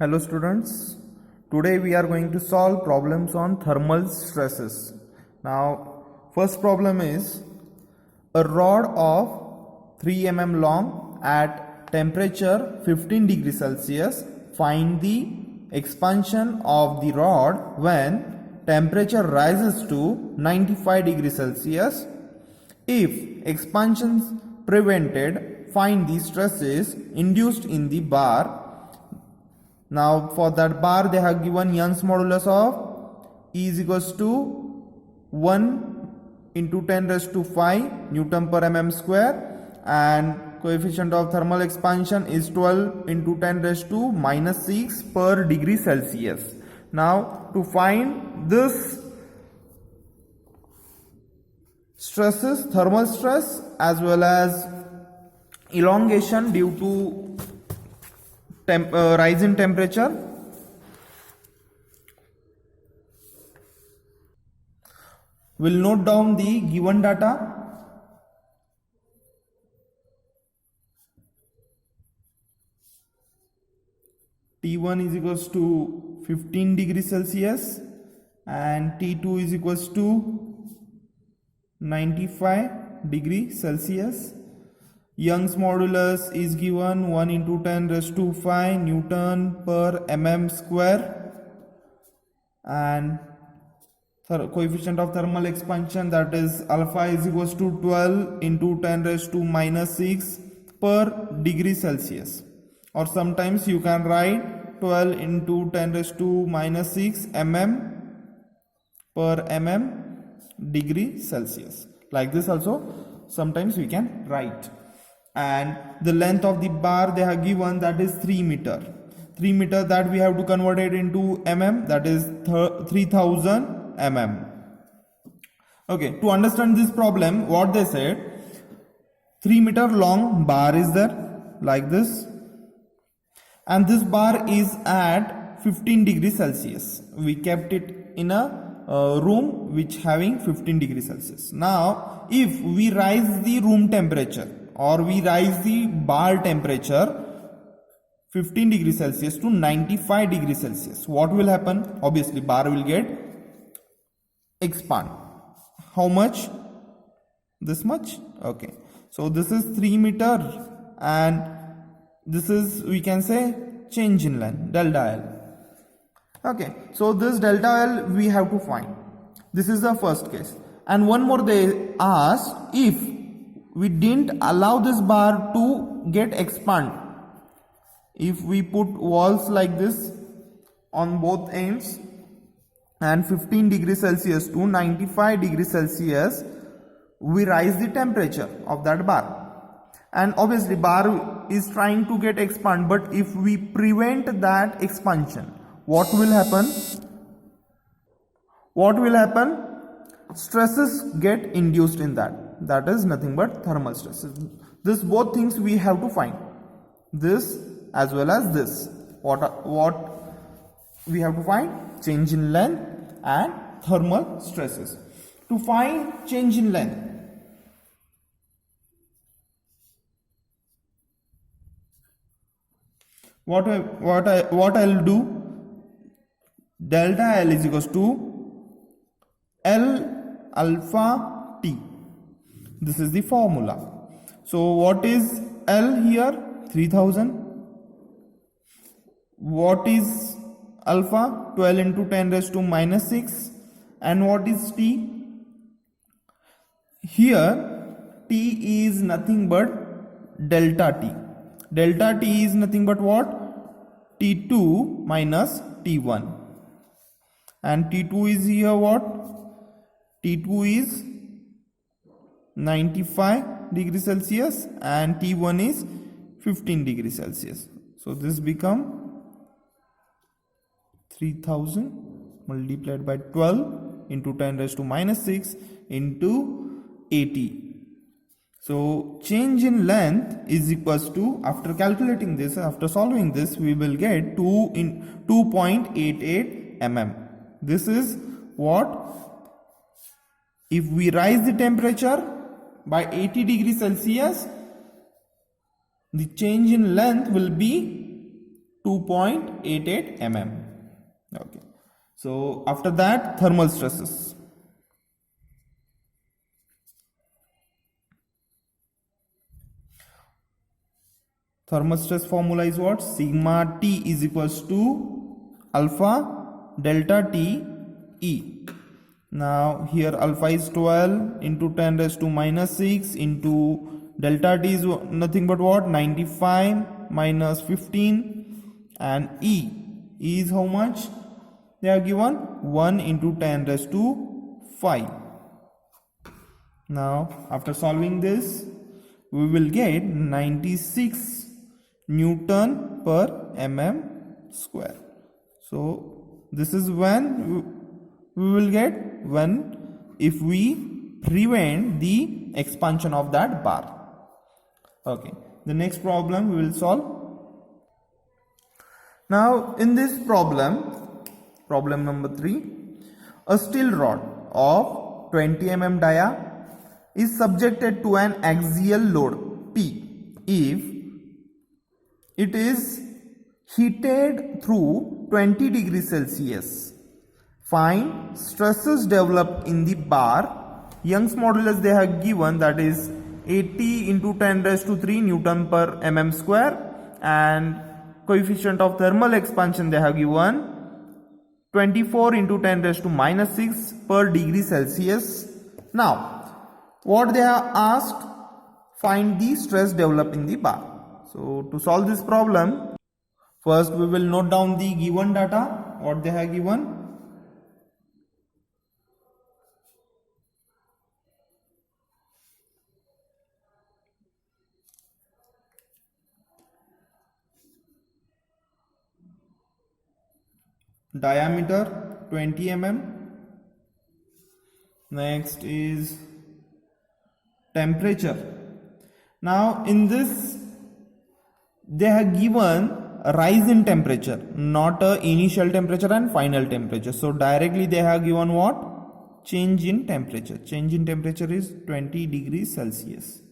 Hello students, today we are going to solve problems on thermal stresses. Now first problem is a rod of 3 mm long at temperature 15 degrees Celsius. Find the expansion of the rod when temperature rises to 95 degrees Celsius. If expansion prevented, find the stresses induced in the bar. Now for that bar they have given Young's modulus of E is equals to 1 into 10 raised to 5 Newton per mm square, and coefficient of thermal expansion is 12 into 10 raised to minus 6 per degree Celsius. Now to find this stresses, thermal stress as well as elongation due to rise in temperature, we'll note down the given data. T1 is equals to 15 degrees Celsius and T2 is equals to 95 degrees Celsius. Young's modulus is given 1 into 10 raised to 5 Newton per mm square, and coefficient of thermal expansion, that is alpha, is equals to 12 into 10 raised to minus 6 per degree Celsius, or sometimes you can write 12 into 10 raised to minus 6 mm per mm degree Celsius. Like this also sometimes we can write. And the length of the bar they have given, that is 3 meter. 3 meter, that we have to convert it into mm, that is 3000 mm. Okay, to understand this problem, what they said, 3 meter long bar is there like this, and this bar is at 15 degrees Celsius. We kept it in a room which having 15 degrees Celsius. Now if we rise the room temperature or we rise the bar temperature 15 degrees Celsius to 95 degrees Celsius, what will happen? Obviously bar will get expand. How much? This much. Okay, so this is 3 meter and this is, we can say, change in length, delta L. Okay, so this delta L we have to find. This is the first case. And one more, they asked if we didn't allow this bar to get expand, if we put walls like this on both ends and 15 degrees Celsius to 95 degrees Celsius, we rise the temperature of that bar, and obviously bar is trying to get expand, but if we prevent that expansion, what will happen? Stresses get induced in that. That is nothing but thermal stresses. This both things we have to find, this as well as this. What we have to find? Change in length and thermal stresses. To find change in length, what I'll do, delta L is equals to L alpha T. This is the formula. So what is L here? 3000. What is alpha? 12 into 10 raised to minus 6. And what is T? Here T is nothing but delta T. Delta T is nothing but what? T2 minus T1. And T2 is here what? T2 is 95 degrees Celsius and T1 is 15 degrees Celsius. So this become 3000 multiplied by 12 into 10 raised to minus 6 into 80. So change in length is equals to, after calculating this, after solving this, we will get 2.88 mm. This is what, if we rise the temperature by 80 degrees Celsius, the change in length will be 2.88 mm. Okay, so after that, thermal stresses. Thermal stress formula is what? Sigma T is equals to alpha delta T E. Now here alpha is 12 into 10 raised to minus 6 into delta T is nothing but what? 95 minus 15, and E is how much? They are given 1 into 10 raised to 5. Now after solving this, we will get 96 Newton per mm square. So this is when we will get when if we prevent the expansion of that bar. Okay, the next problem we will solve. Now in this problem number 3, a steel rod of 20 mm dia is subjected to an axial load P if it is heated through 20 degrees Celsius. Find stresses developed in the bar. Young's modulus they have given, that is 80 into 10 raised to 3 Newton per mm square, and coefficient of thermal expansion they have given 24 into 10 raised to minus 6 per degree Celsius. Now what they have asked, find the stress developed in the bar. So to solve this problem, first we will note down the given data, what they have given. Diameter 20 mm. Next is temperature. Now in this they have given a rise in temperature, not a initial temperature and final temperature. So directly they have given what? Change in temperature. Change in temperature is 20 degrees Celsius.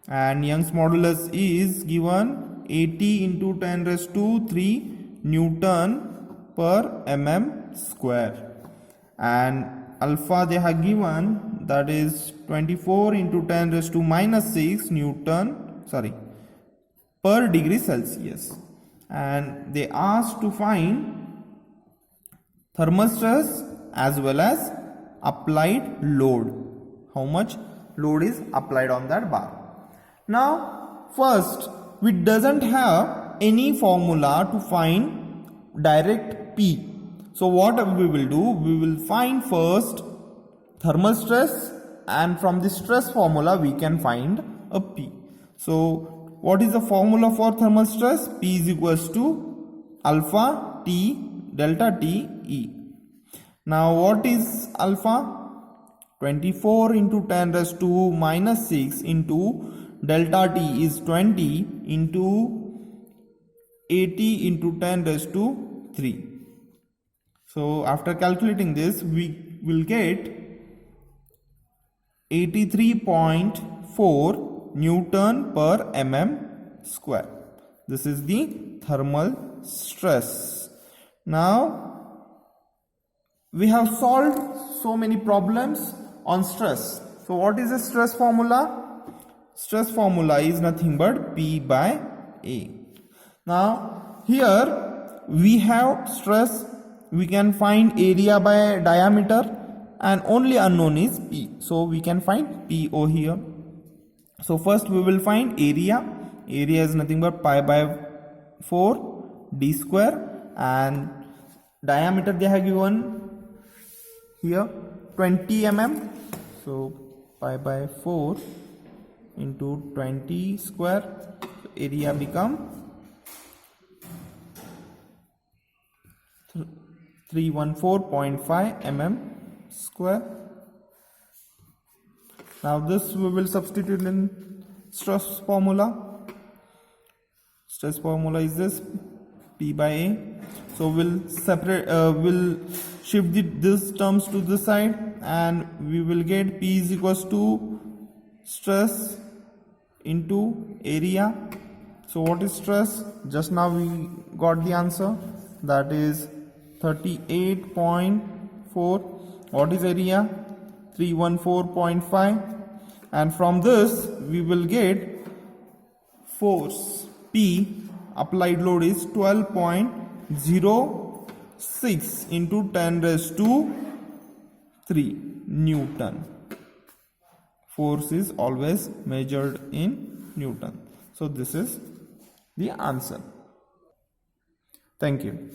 And Young's modulus is given 80 into 10 raised to 3 Newton per mm square. And alpha they have given, that is 24 into 10 raised to minus 6 per degree Celsius. And they asked to find thermal stress as well as applied load. How much load is applied on that bar. Now first, we doesn't have any formula to find direct P. So what we will do, we will find first thermal stress, and from the stress formula we can find a P. So what is the formula for thermal stress? P is equals to alpha T delta T E. Now what is alpha? 24 into 10 raised to minus 6 into delta T is 20 into 80 into 10 raised to 3. So after calculating this, we will get 83.4 Newton per mm square. This is the thermal stress. Now we have solved so many problems on stress. So what is the stress formula? Stress formula is nothing but P by A. Now here we have stress, we can find area by diameter, and only unknown is P. So we can find P over here. So first we will find area. Area is nothing but pi by 4 d square, and diameter they have given here 20 mm. So pi by 4 into 20 square, so area become 314.5 mm square. Now this we will substitute in stress formula. Stress formula is this, P by A. So we'll separate, we'll shift these terms to this side, and we will get P is equals to stress into area, So what is stress? Just now we got the answer, that is 38.4. What is area? 314.5. And from this we will get force P, applied load is 12.06 into 10 raised to 3 Newton. Force is always measured in Newton. So this is the answer. Thank you.